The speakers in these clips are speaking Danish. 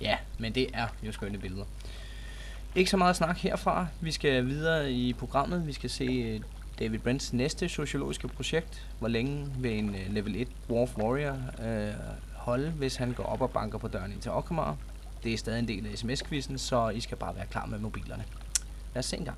Ja, men det er jo skønne billeder. Ikke så meget snak herfra. Vi skal videre i programmet. Vi skal se David Brents næste sociologiske projekt. Hvor længe vil en level 1 Dwarf Warrior holde, hvis han går op og banker på døren ind til Orgrimmar? Det er stadig en del af sms-quizzen, så I skal bare være klar med mobilerne. Lad os se en gang.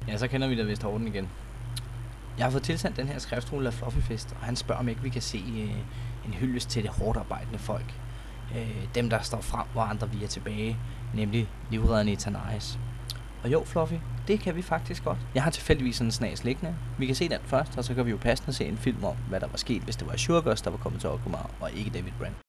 Ja, så kender vi da vist Horten igen. Jeg har fået tilsendt den her skriftrulle af Fluffyfest, og han spørger om ikke vi kan se en hyldest til det hårdt arbejdende folk. Dem, der står frem, hvor andre vi er tilbage, nemlig livredderne i Tanaris. Og jo, Fluffy, det kan vi faktisk godt. Jeg har tilfældigvis sådan en snas liggende. Vi kan se den først, og så kan vi jo passende se en film om, hvad der var sket, hvis det var Shurgos, der var kommet til Orgrimmar, og ikke David Brent.